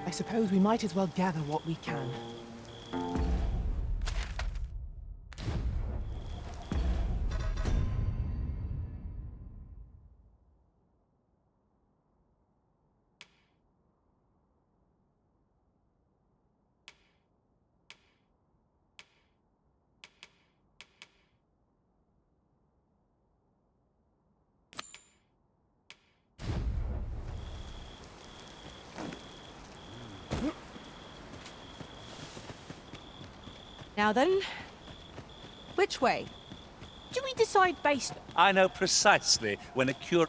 I suppose we might as well gather what we can. Now then, which way? Do we decide based... I know precisely when a cure...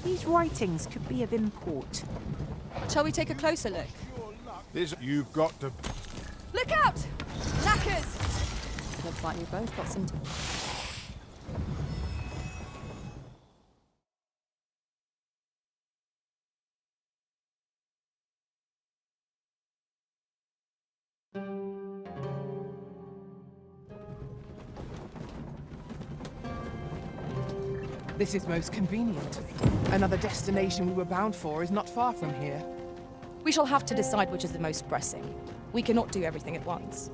These writings could be of import. Shall we take a closer look? You've got to... Look out! Knackers! Looks like we both got some... This is most convenient. Another destination we were bound for is not far from here. We shall have to decide which is the most pressing. We cannot do everything at once.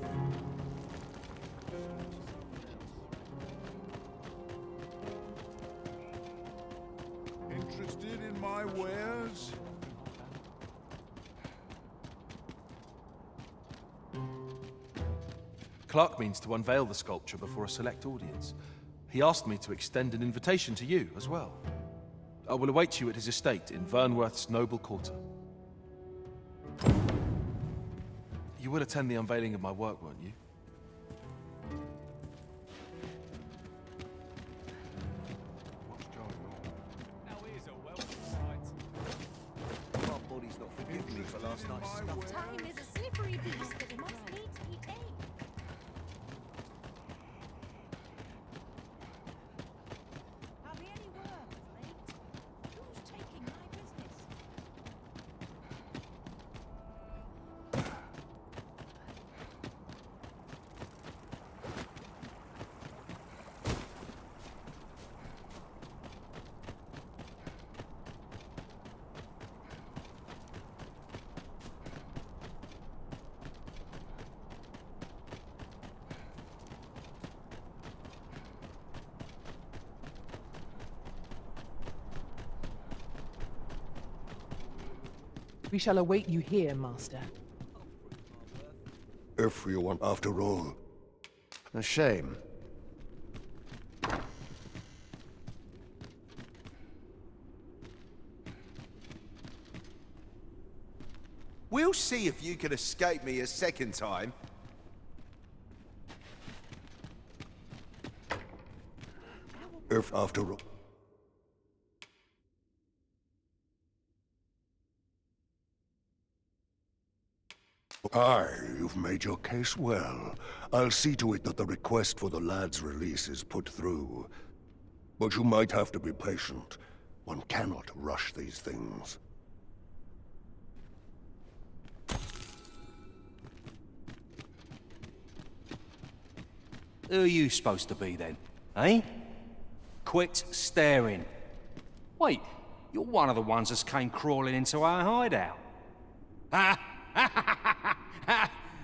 Interested in my wares? Clark means to unveil the sculpture before a select audience. He asked me to extend an invitation to you as well. I will await you at his estate in Vernworth's noble quarter. You would attend the unveiling of my work, won't you? What's going on? Now here's a welcome sight. My body's not forgiving me for last night's stuff. Time is a slippery beast that must needs be tamed. Have you any worms, mate? Who's taking my business? We shall await you here, Master. If you want, after all. A shame. We'll see if you can escape me a second time. If after all. Aye, you've made your case well. I'll see to it that the request for the lad's release is put through. But you might have to be patient. One cannot rush these things. Who are you supposed to be then, eh? Quit staring. Wait, you're one of the ones that came crawling into our hideout. Ha!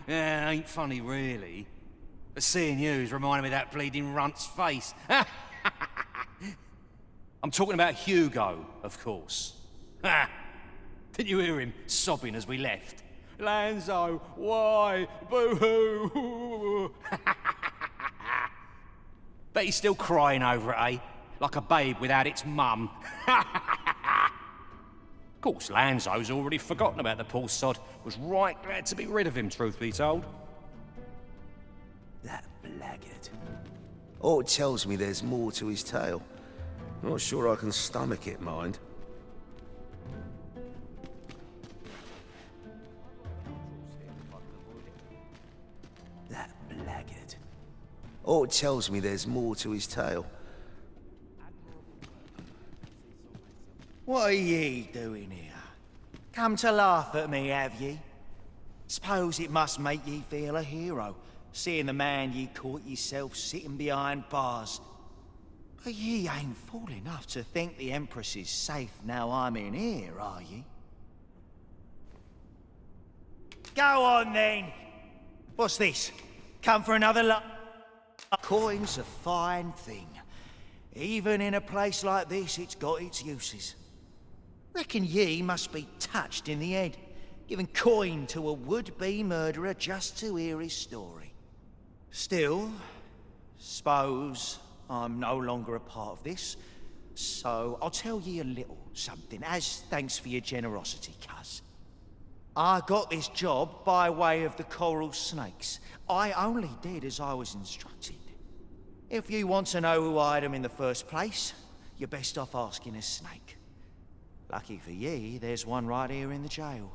Yeah, ain't funny really. But seeing you's reminding me of that bleeding runt's face. I'm talking about Hugo, of course. Didn't you hear him sobbing as we left? Lanzo, why? Boo-hoo! Bet he's still crying over it, eh? Like a babe without its mum. course, Lanzo's already forgotten about the poor sod. Was right glad to be rid of him, truth be told. That blackguard. Oh, it tells me there's more to his tale. Not sure I can stomach it, mind. That blackguard. Oh, it tells me there's more to his tale. What are ye doing here? Come to laugh at me, have ye? Suppose it must make ye feel a hero, seeing the man ye caught yourself sitting behind bars. But ye ain't fool enough to think the Empress is safe now I'm in here, are ye? Go on then! What's this? Come for another lot? Coin's a fine thing. Even in a place like this, it's got its uses. Reckon ye must be touched in the head, giving coin to a would-be murderer just to hear his story. Still, suppose I'm no longer a part of this, so I'll tell ye a little something, as thanks for your generosity, cuz. I got this job by way of the coral snakes. I only did as I was instructed. If you want to know who hired them in the first place, you're best off asking a snake. Lucky for ye, there's one right here in the jail.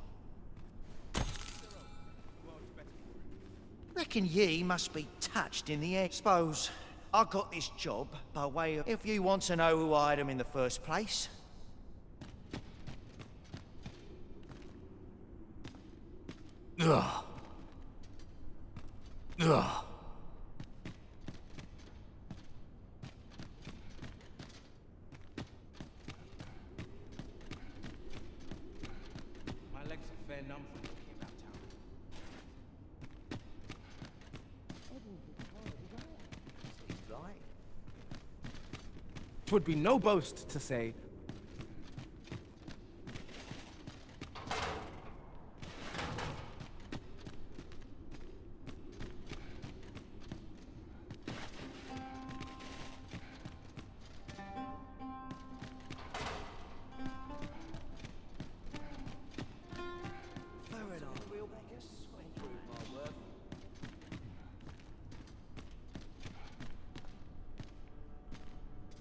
Reckon ye must be touched in the head. Suppose I got this job by way of... If you want to know who hired them in the first place... Ugh. Ugh. My legs are fair numb from walking about town. 'Twould be no boast to say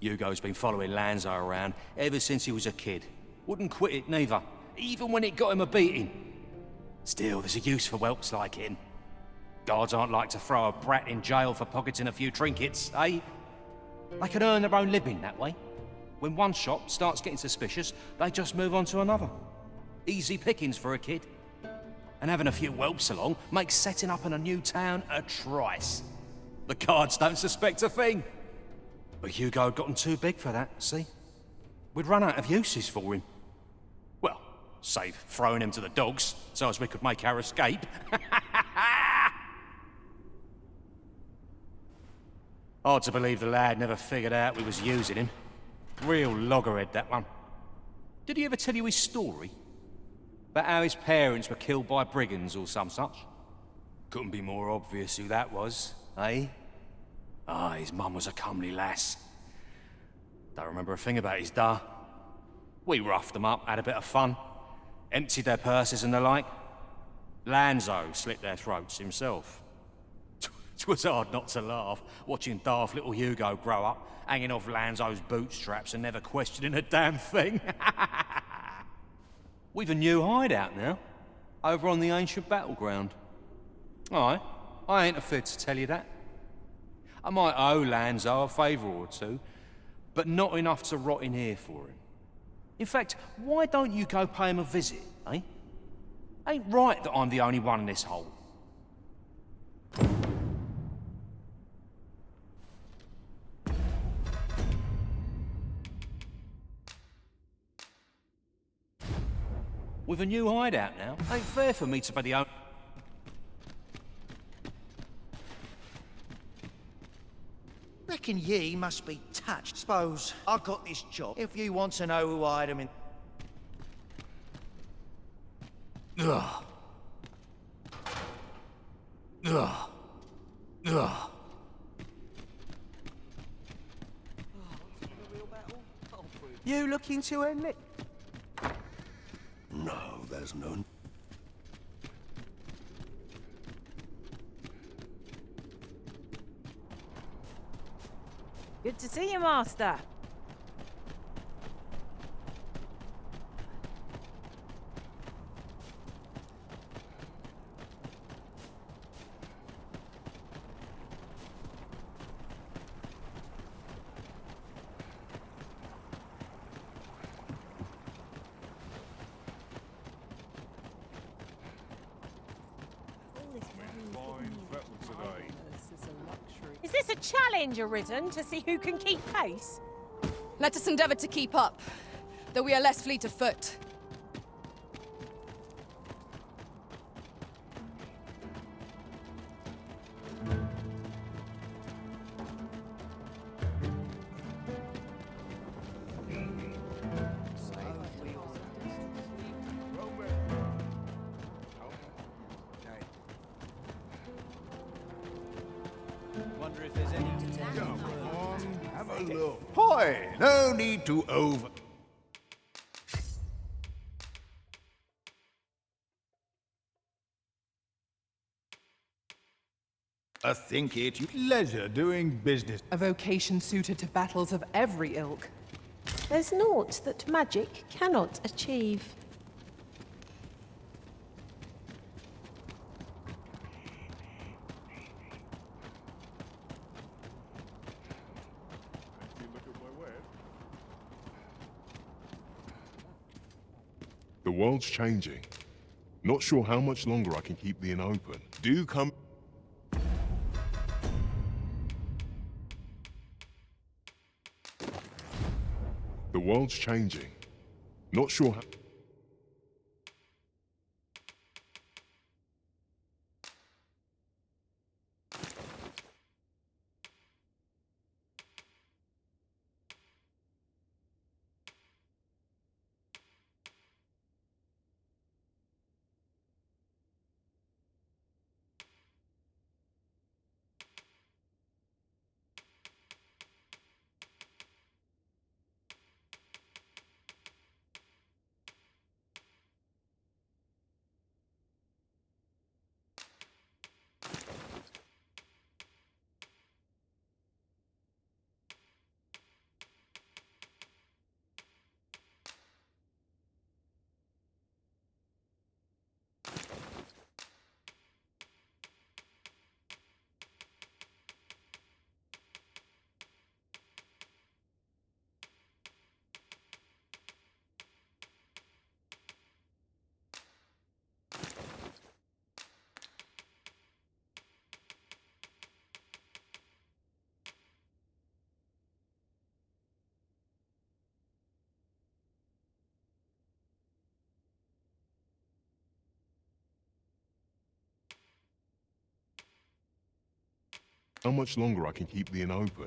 Hugo's been following Lanzo around ever since he was a kid. Wouldn't quit it neither, even when it got him a beating. Still, there's a use for whelps like him. Guards aren't like to throw a brat in jail for pocketing a few trinkets, eh? They can earn their own living that way. When one shop starts getting suspicious, they just move on to another. Easy pickings for a kid. And having a few whelps along makes setting up in a new town a trice. The guards don't suspect a thing. But Hugo had gotten too big for that, see? We'd run out of uses for him. Well, save throwing him to the dogs, so as we could make our escape. Hard to believe the lad never figured out we was using him. Real loggerhead, that one. Did he ever tell you his story? About how his parents were killed by brigands or some such? Couldn't be more obvious who that was, eh? Ah, his mum was a comely lass. Don't remember a thing about his da. We roughed them up, had a bit of fun. Emptied their purses and the like. Lanzo slit their throats himself. 'Twas hard not to laugh, watching daft little Hugo grow up, hanging off Lanzo's bootstraps and never questioning a damn thing. We've a new hideout now, over on the ancient battleground. Aye, I ain't afraid to tell you that. I might owe Lanzo a favour or two, but not enough to rot in here for him. In fact, why don't you go pay him a visit, eh? Ain't right that I'm the only one in this hole. With a new hideout now, ain't fair for me to be the only... Reckon ye must be touched. Suppose I got this job. If you want to know who hired him in... Ugh. Ugh. Ugh. You looking to end it? has none. Good to see you, Master. Fine fettle today. Is this a challenge arisen to see who can keep pace? Let us endeavor to keep up, though we are less fleet of foot. Wonder if there's any... Come on, have a look. Hoy, no need to over... I think it's leisure doing business. A vocation suited to battles of every ilk. There's naught that magic cannot achieve. The world's changing. Not sure how much longer I can keep the inn open. Do come... The world's changing. Not sure how... How much longer I can keep the inn open?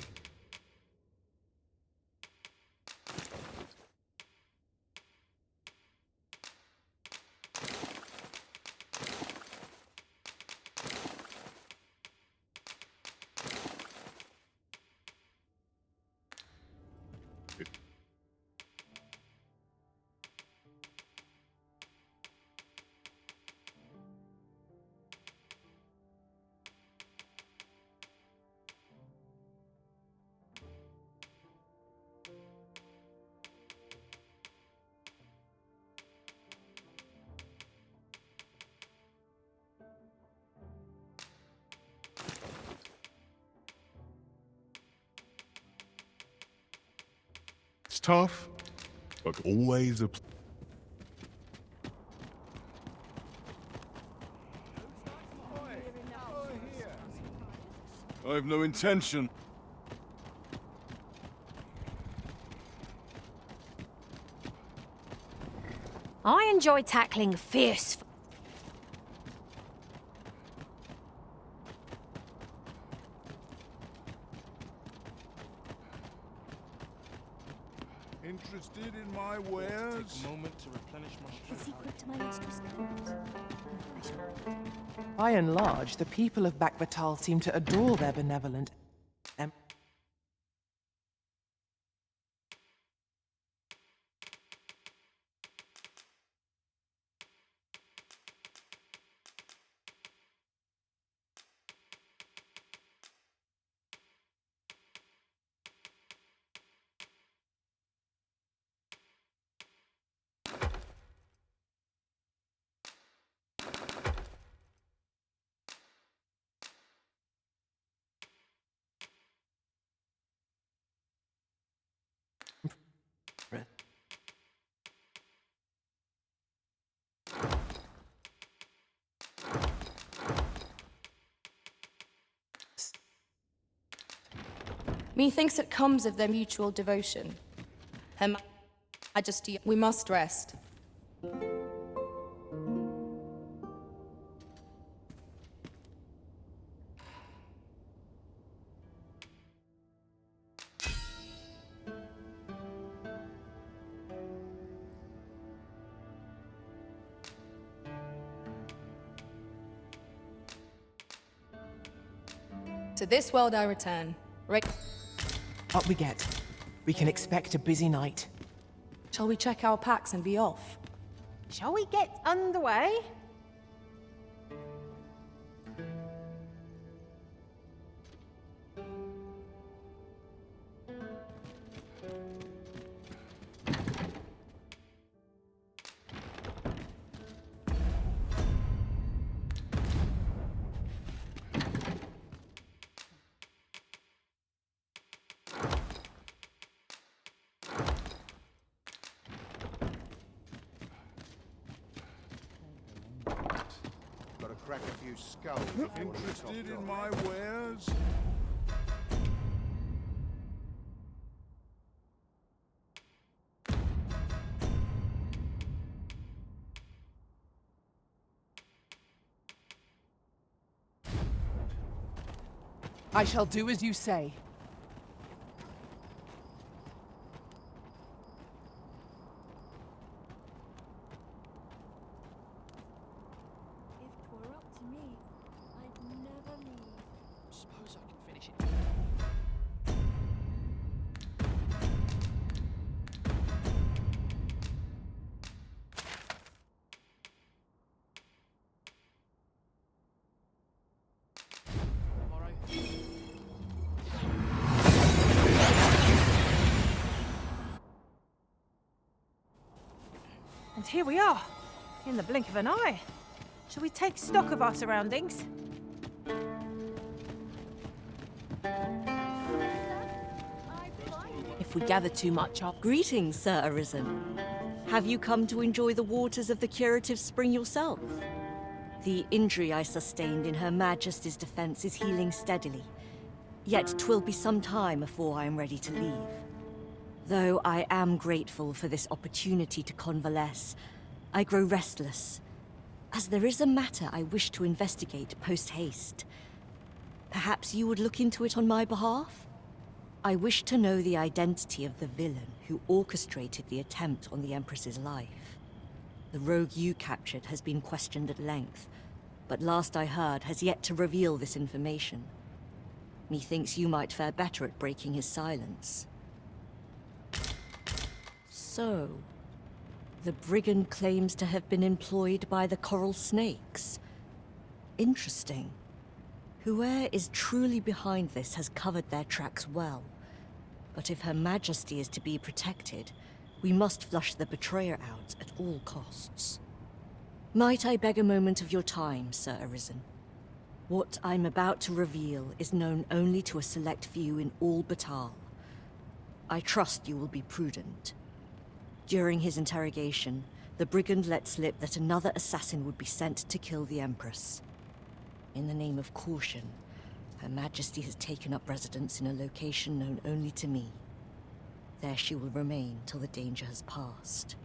It's tough, but always a... I've no intention. I enjoy tackling fierce... Interested in my wares? Take a moment to replenish my The secret to my mistress By and large, the people of Bakbatal seem to adore their benevolent Methinks it comes of their mutual devotion. Her Majesty, we must rest. To this world I return. Up we get. We can expect a busy night. Shall we check our packs and be off? Shall we get underway? Gotta crack a few skulls. Interested in my wares? I shall do as you say. If 'twere up to me, I'd never leave. Suppose I can finish it. And here we are, in the blink of an eye. Shall we take stock of our surroundings? If we gather too much up. Greetings, Sir Arisen. Have you come to enjoy the waters of the curative spring yourself? The injury I sustained in Her Majesty's defense is healing steadily. Yet 'twill be some time afore I am ready to leave. Though I am grateful for this opportunity to convalesce, I grow restless, as there is a matter I wish to investigate post-haste. Perhaps you would look into it on my behalf? I wish to know the identity of the villain who orchestrated the attempt on the Empress's life. The rogue you captured has been questioned at length, but last I heard has yet to reveal this information. Methinks you might fare better at breaking his silence. So, the brigand claims to have been employed by the coral snakes. Interesting. Whoever is truly behind this has covered their tracks well. But if Her Majesty is to be protected, we must flush the betrayer out at all costs. Might I beg a moment of your time, Sir Arisen? What I'm about to reveal is known only to a select few in all Batal. I trust you will be prudent. During his interrogation, the brigand let slip that another assassin would be sent to kill the Empress. In the name of caution, Her Majesty has taken up residence in a location known only to me. There she will remain till the danger has passed.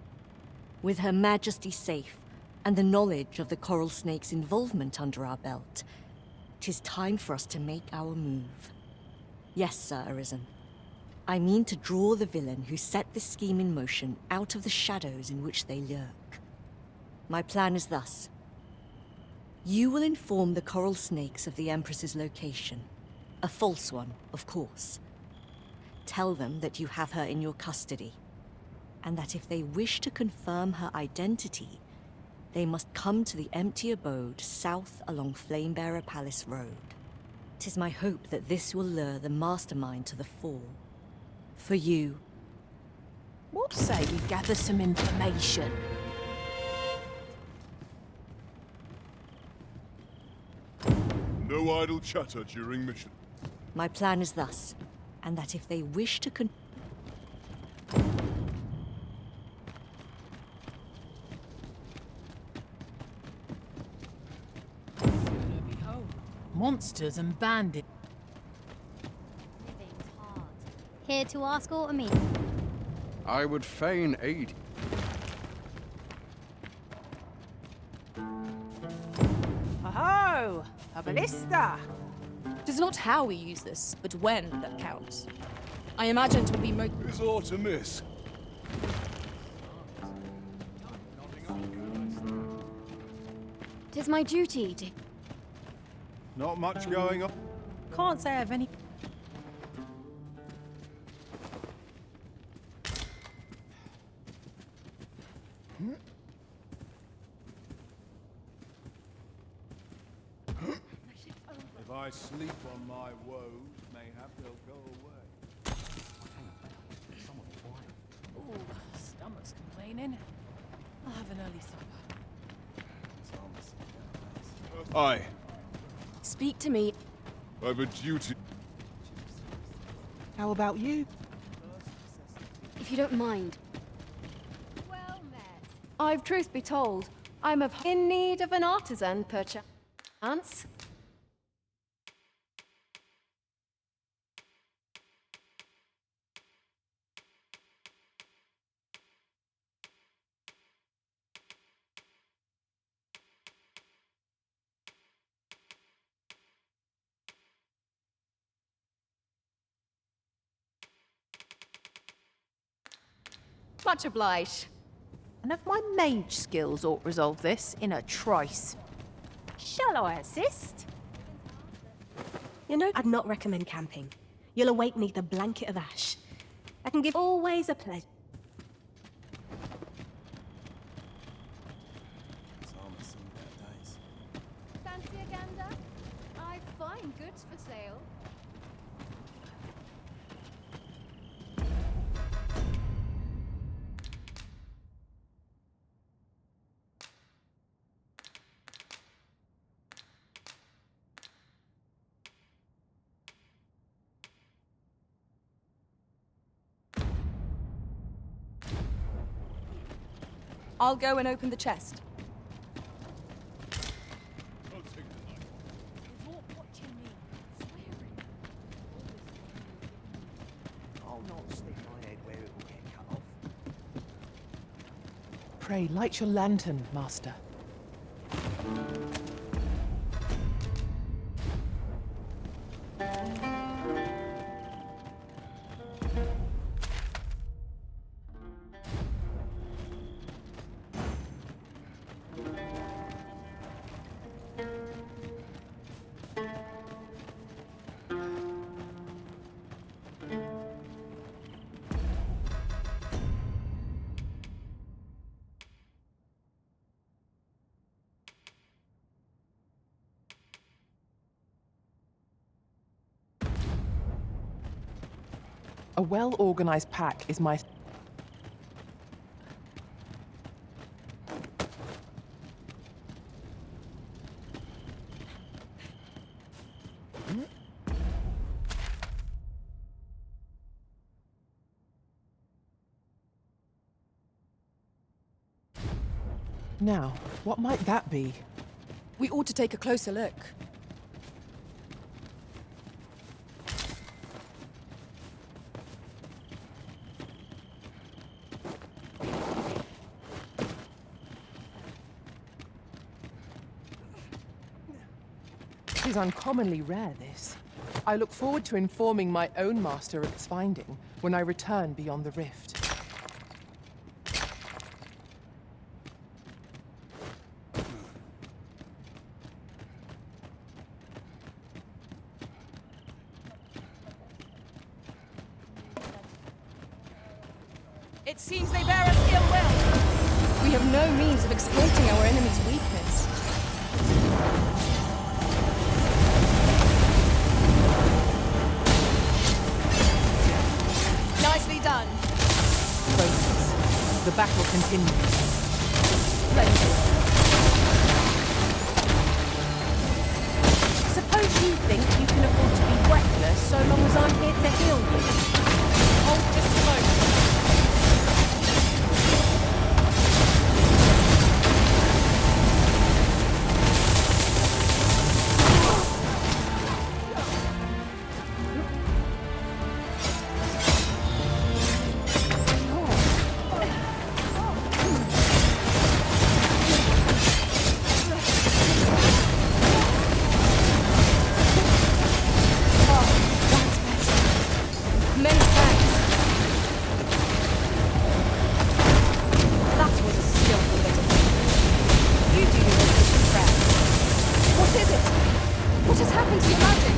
With Her Majesty safe, and the knowledge of the coral snake's involvement under our belt, 'tis time for us to make our move. Yes, Sir Arisen. I mean to draw the villain who set this scheme in motion out of the shadows in which they lurk. My plan is thus. You will inform the coral snakes of the Empress's location. A false one, of course. Tell them that you have her in your custody, and that if they wish to confirm her identity, they must come to the empty abode south along Flamebearer Palace Road. 'Tis my hope that this will lure the mastermind to the fore. For you. What say we gather some information? No idle chatter during mission. My plan is thus, and that if they wish to Monsters and bandits. Living's hard. Here to ask or to me? I would fain aid. Oh, a ballista. It is not how we use this, but when that counts. I imagine it will be most. Is Artemis? Tis my duty to... Not much going on. Can't say I've any. If I sleep on my woes, mayhap they'll go away. Ooh, stomach's complaining. I'll have an early supper. Aye, Speak to me. I've a duty. How about you? If you don't mind. Well met. I've truth be told, I'm in need of an artisan, perchance. Much obliged. None of my mage skills ought resolve this in a trice. Shall I assist? You know, I'd not recommend camping. You'll awake neath a blanket of ash. I can give always a pleasure. Fancy a gander? I've fine goods for sale. I'll go and open the chest. I'll not stick my head where it will get cut off. Pray, light your lantern, Master. A well-organized pack is my... Now, what might that be? We ought to take a closer look. It is uncommonly rare, this. I look forward to informing my own master of its finding when I return beyond the rift. It seems they bear us ill will. We have no means of exploiting our enemy's weakness. Nicely done. Focus. The battle continues. Splendid. Suppose you think you can afford to be reckless so long as I'm here to heal you. Hold just a moment. happened to your magic?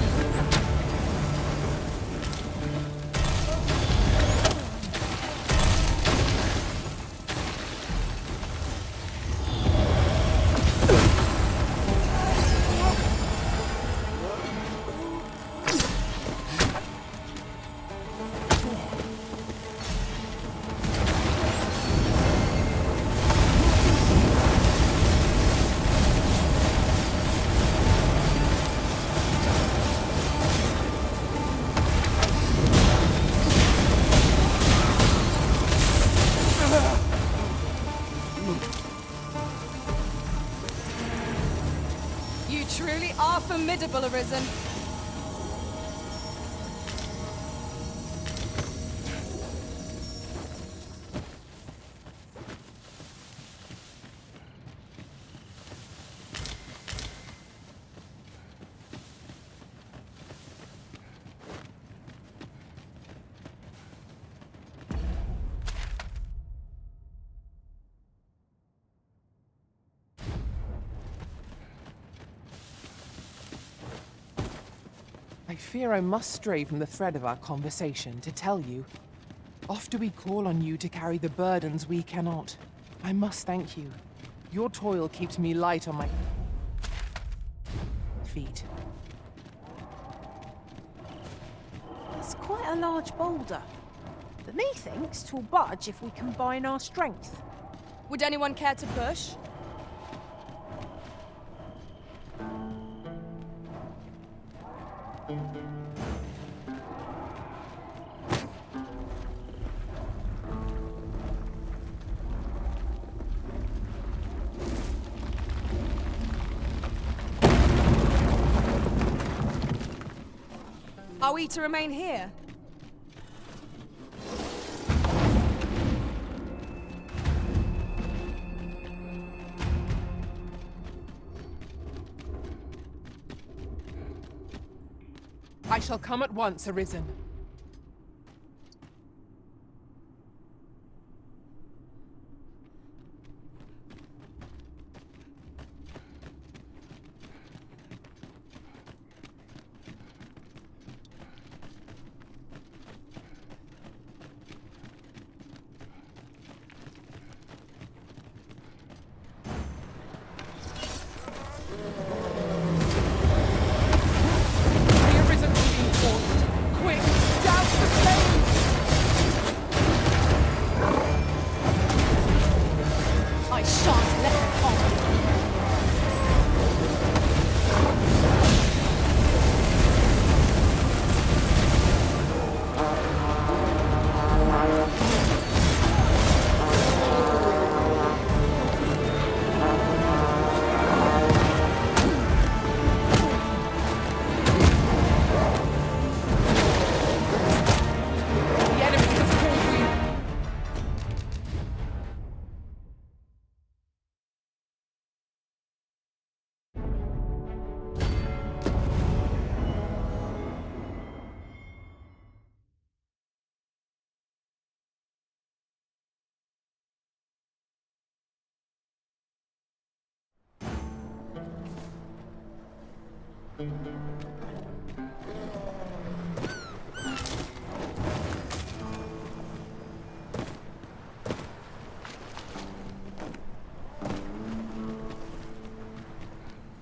You truly are formidable, Arisen. I fear I must stray from the thread of our conversation to tell you. Oft do we call on you to carry the burdens we cannot. I must thank you. Your toil keeps me light on my feet. It's quite a large boulder. But methinks 'twill budge if we combine our strength. Would anyone care to push? Are we to remain here? I shall come at once, Arisen.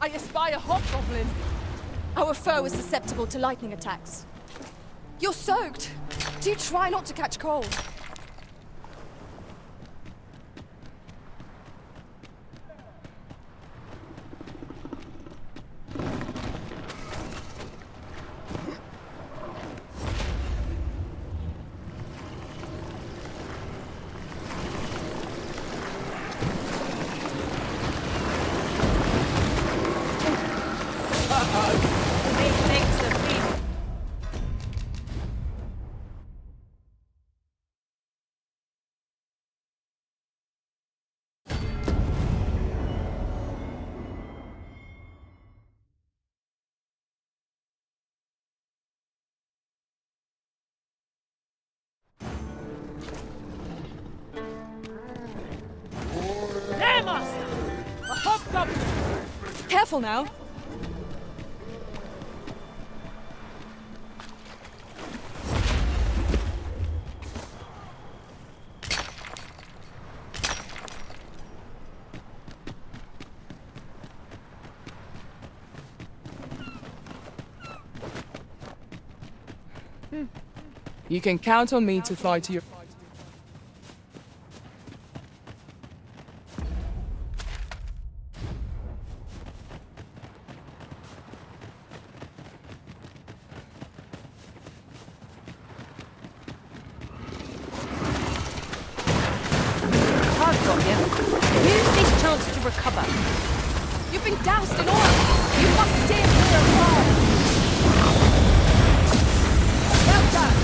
I espy a hobgoblin. Our foe is susceptible to lightning attacks. You're soaked. Do try not to catch cold. Careful now. You can count on me to fly to your... Hard got you. Use this chance to recover. You've been doused in oil! You must steer clear of fire! Well done!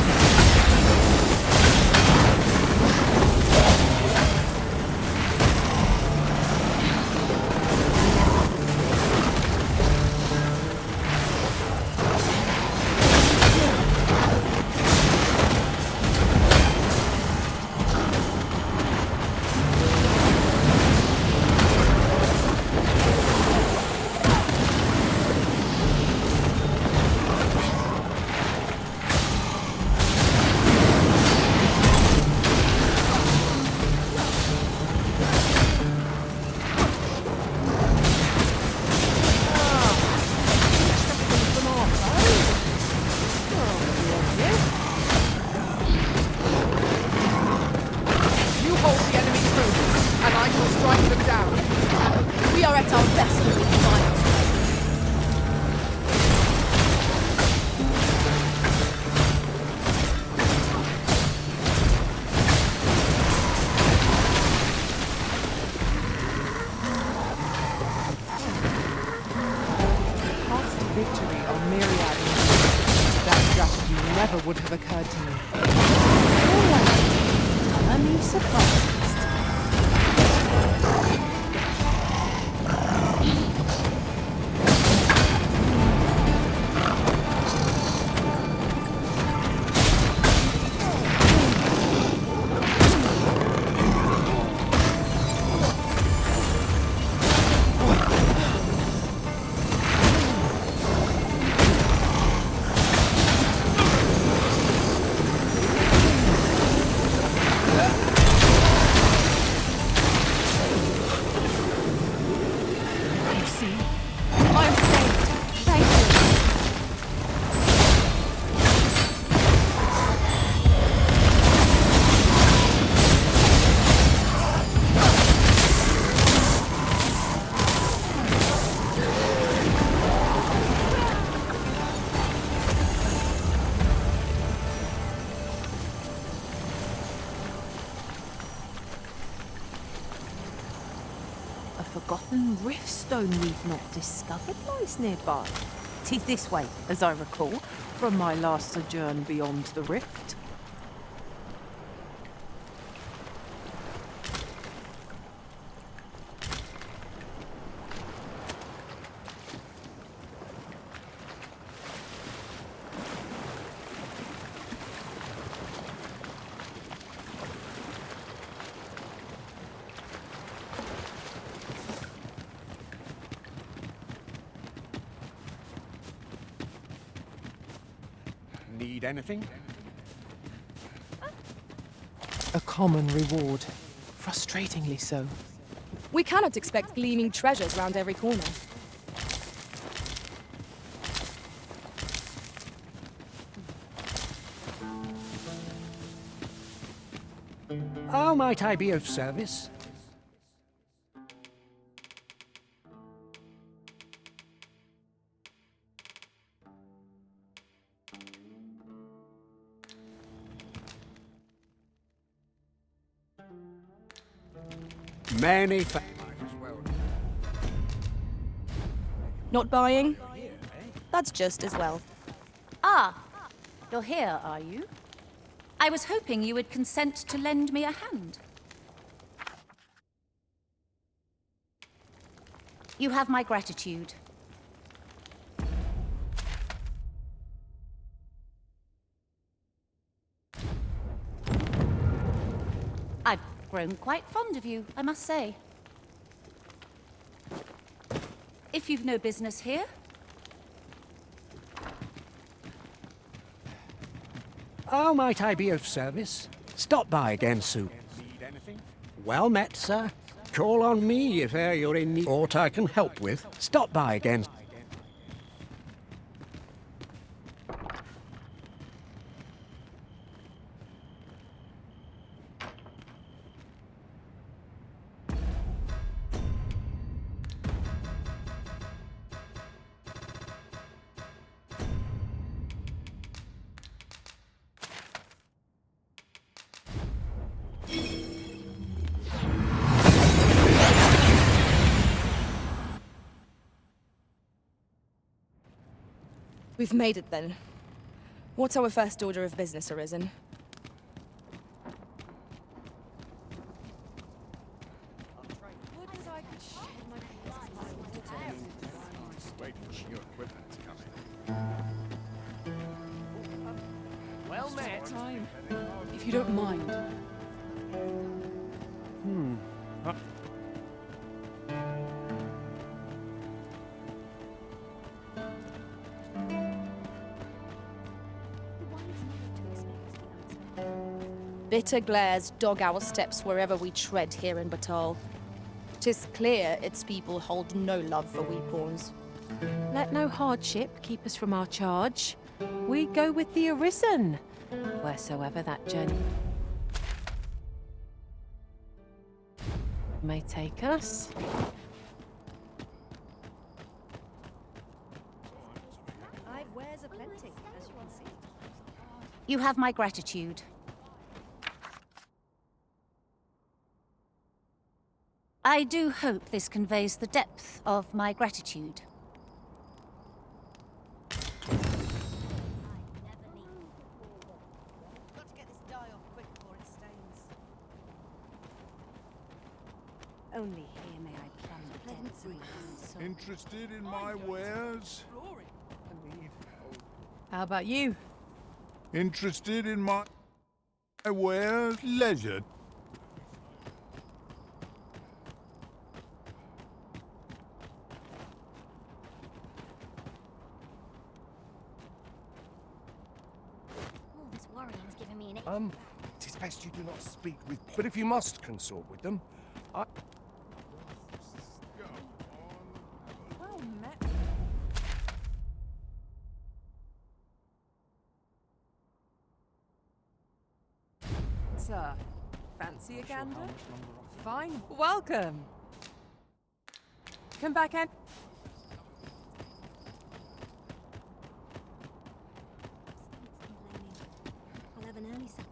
We are at our best when we fight. Path to victory on Myriad. That strategy never would have occurred to me. Oh, I'm only surprised. Forgotten rift stone we've not discovered lies nearby. 'Tis this way, as I recall, from my last sojourn beyond the rift. Need anything? A common reward. Frustratingly so. We cannot expect gleaming treasures round every corner. How might I be of service? Many thanks. Not buying? That's just as well. Ah, you're here, are you? I was hoping you would consent to lend me a hand. You have my gratitude. I've grown quite fond of you, I must say. If you've no business here. How might I be of service? Stop by again soon. Need anything? Well met, sir. Call on me if you're in need. Aught I can help with. Stop by again. We've made it then. What's our first order of business, Arisen? Well met. Time. If you don't mind. Bitter glares dog our steps wherever we tread here in Batal. 'Tis clear its people hold no love for we pawns. Let no hardship keep us from our charge. We go with the Arisen, wheresoever that journey may take us. I've wares aplenty, as you can see. You have my gratitude. I do hope this conveys the depth of my gratitude. Only here may I plumb the depths of my soul. Interested in my wares? How about you? Interested in my wares? Leisure. All this worrying's giving me an It is best you do not speak with... But if you must consort with them, I... Well met. Sir, fancy a gander? Fine. Welcome. Come back in. I'll have an early supper.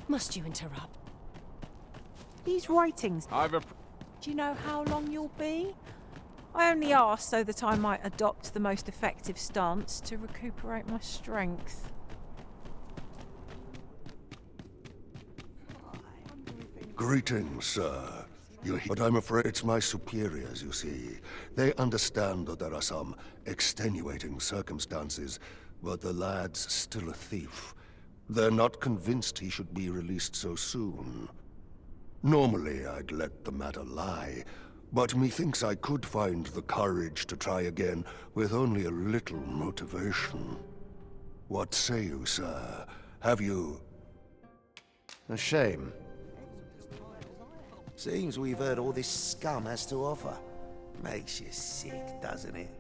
Must you interrupt? These writings. Do you know how long you'll be? I only asked so that I might adopt the most effective stance to recuperate my strength. Greetings, sir. But I'm afraid it's my superiors, you see. They understand that there are some extenuating circumstances, but the lad's still a thief. They're not convinced he should be released so soon. Normally, I'd let the matter lie, but methinks I could find the courage to try again with only a little motivation. What say you, sir? Have you... A shame. Seems we've heard all this scum has to offer. Makes you sick, doesn't it?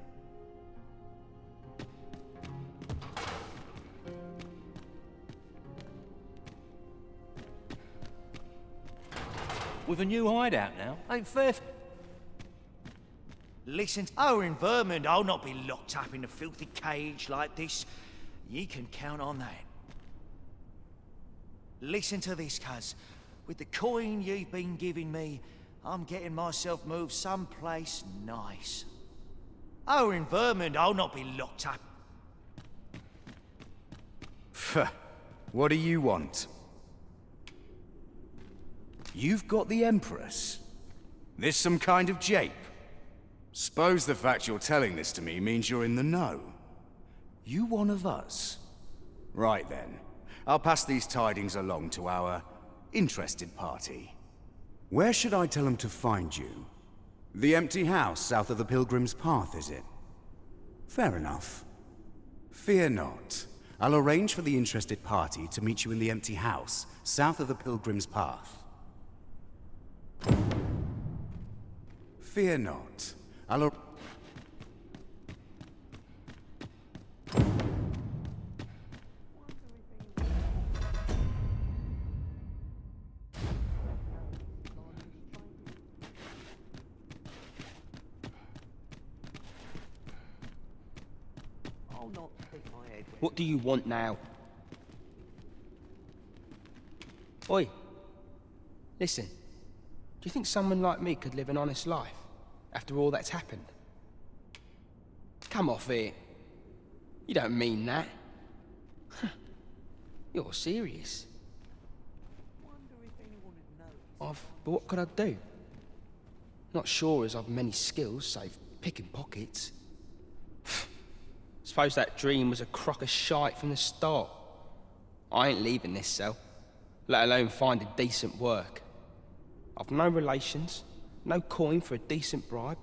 With a new hideout now? Ain't fair. Listen, our environment, I'll not be locked up in a filthy cage like this. Ye can count on that. Listen to this, cuz. With the coin you've been giving me, I'm getting myself moved someplace nice. Our environment, I'll not be locked up. What do you want? You've got the Empress? This some kind of jape? Suppose the fact you're telling this to me means you're in the know. You one of us? Right then. I'll pass these tidings along to our interested party. Where should I tell them to find you? The empty house south of the Pilgrim's Path, is it? Fair enough. Fear not. I'll arrange for the interested party to meet you in the empty house south of the Pilgrim's Path. Fear not. I'll... What do you want now? Oi. Listen. Do you think someone like me could live an honest life after all that's happened? Come off it. You don't mean that. You're serious. But what could I do? Not sure as I've many skills, save picking pockets. Suppose that dream was a crock of shite from the start. I ain't leaving this cell, let alone finding decent work. I've no relations, no coin for a decent bribe.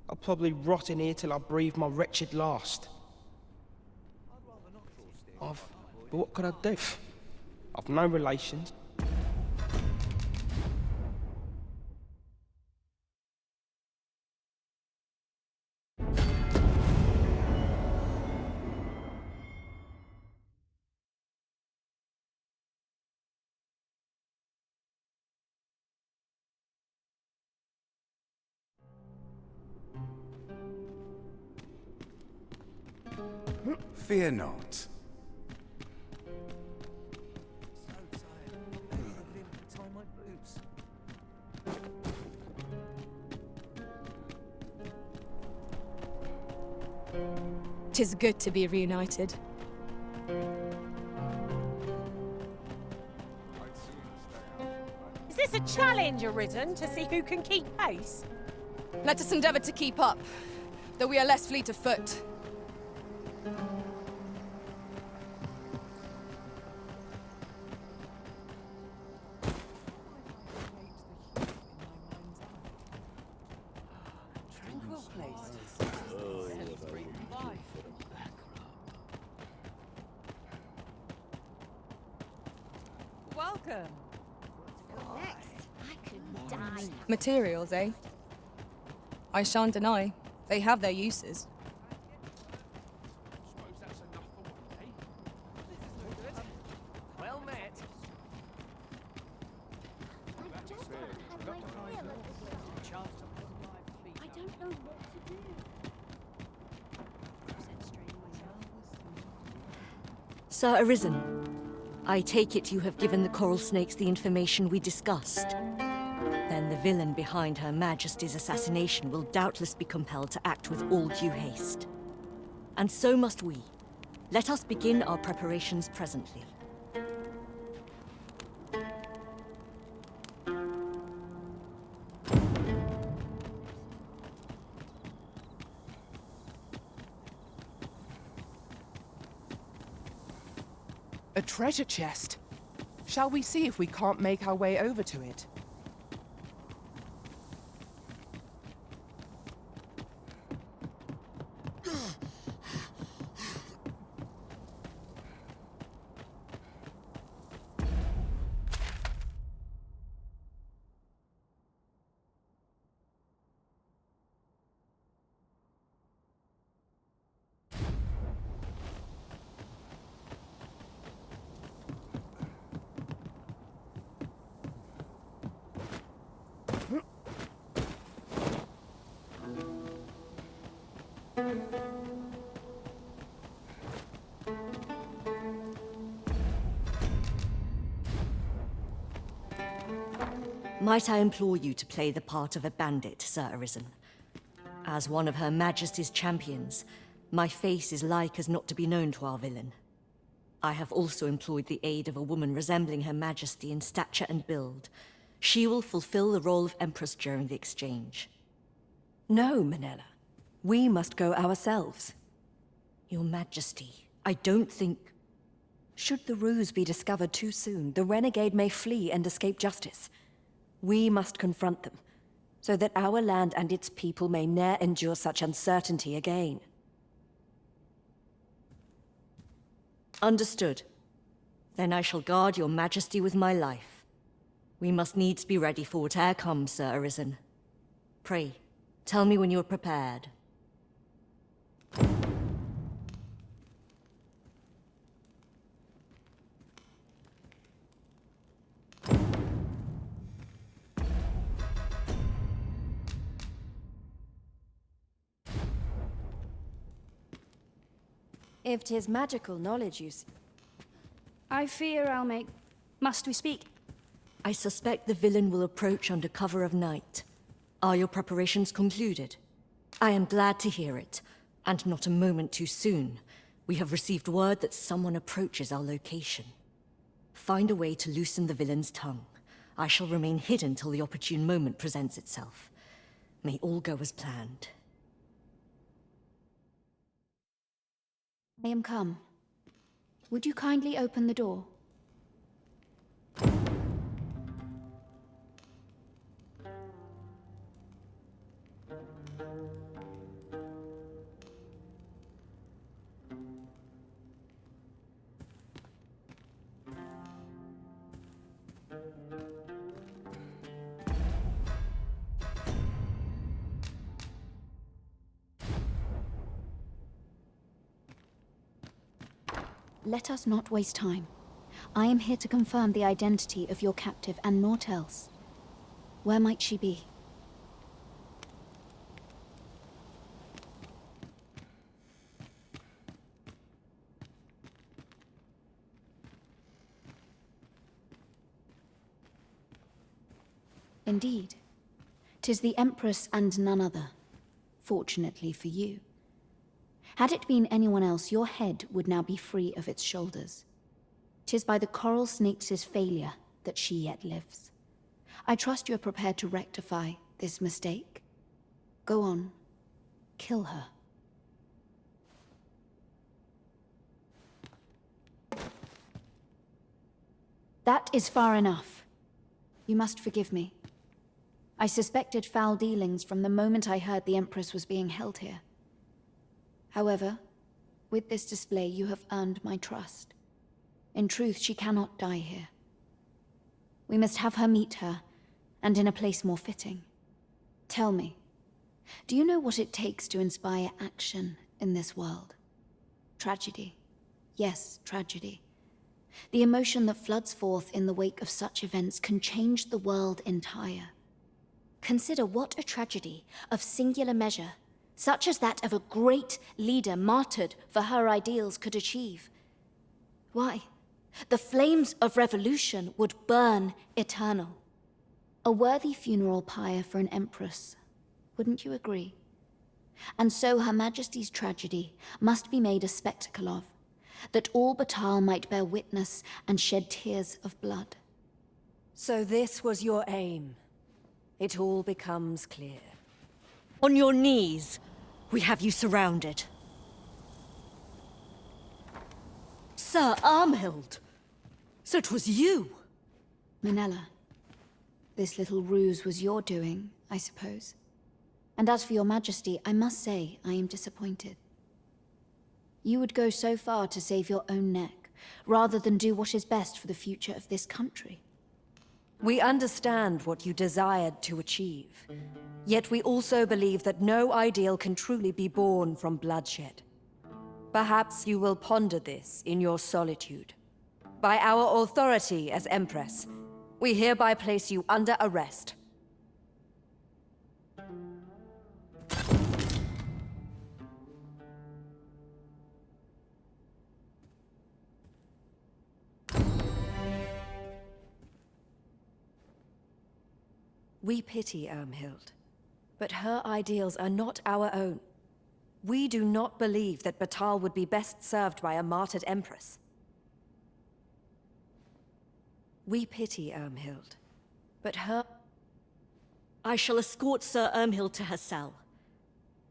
I'll probably rot in here till I breathe my wretched last. But what could I do? I've no relations. Fear not. Tis good to be reunited. Is this a challenge, Arisen, to see who can keep pace? Let us endeavor to keep up, though we are less fleet of foot. Welcome. Next, I could die. Materials, eh? I shan't deny, they have their uses. Well met. I don't know what to do. Sir Arisen, I take it you have given the coral snakes the information we discussed. Then the villain behind Her Majesty's assassination will doubtless be compelled to act with all due haste. And so must we. Let us begin our preparations presently. A treasure chest. Shall we see if we can't make our way over to it? Might I implore you to play the part of a bandit, Sir Arisen? As one of Her Majesty's champions, my face is like as not to be known to our villain. I have also employed the aid of a woman resembling Her Majesty in stature and build. She will fulfill the role of Empress during the exchange. No, Manella. We must go ourselves. Your Majesty, I don't think... Should the ruse be discovered too soon, the renegade may flee and escape justice. We must confront them, so that our land and its people may ne'er endure such uncertainty again. Understood. Then I shall guard your Majesty with my life. We must needs be ready for whate'er comes, Sir Arisen. Pray, tell me when you are prepared. If 'tis magical knowledge I fear I'll make... Must we speak? I suspect the villain will approach under cover of night. Are your preparations concluded? I am glad to hear it, and not a moment too soon. We have received word that someone approaches our location. Find a way to loosen the villain's tongue. I shall remain hidden till the opportune moment presents itself. May all go as planned. I am come. Would you kindly open the door? Let us not waste time. I am here to confirm the identity of your captive and naught else. Where might she be? Indeed. 'Tis the Empress and none other. Fortunately for you. Had it been anyone else, your head would now be free of its shoulders. 'Tis by the coral snake's failure that she yet lives. I trust you are prepared to rectify this mistake. Go on. Kill her. That is far enough. You must forgive me. I suspected foul dealings from the moment I heard the Empress was being held here. However, with this display you have earned my trust. In truth, she cannot die here. We must have her meet her, and in a place more fitting. Tell me, do you know what it takes to inspire action in this world? Tragedy. Yes, tragedy. The emotion that floods forth in the wake of such events can change the world entire. Consider what a tragedy of singular measure, such as that of a great leader martyred for her ideals, could achieve. Why, the flames of revolution would burn eternal. A worthy funeral pyre for an empress, wouldn't you agree? And so Her Majesty's tragedy must be made a spectacle of, that all Batal might bear witness and shed tears of blood. So this was your aim. It all becomes clear. On your knees! We have you surrounded. Sir Armhild! So it was you! Minella, this little ruse was your doing, I suppose. And as for your Majesty, I must say I am disappointed. You would go so far to save your own neck, rather than do what is best for the future of this country. We understand what you desired to achieve. Yet we also believe that no ideal can truly be born from bloodshed. Perhaps you will ponder this in your solitude. By our authority as Empress, we hereby place you under arrest. We pity Armhild, but her ideals are not our own. We do not believe that Batal would be best served by a martyred empress. We pity Armhild, but her... I shall escort Sir Armhild to her cell.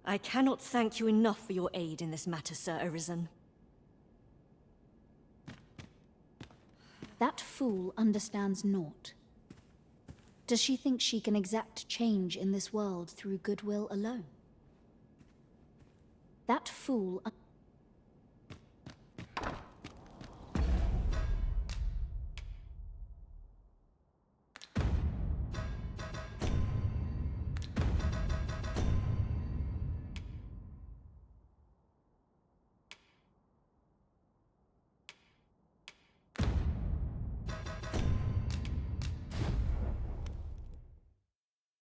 I cannot thank you enough for your aid in this matter, Sir Arisen. That fool understands naught. Does she think she can exact change in this world through goodwill alone? That fool...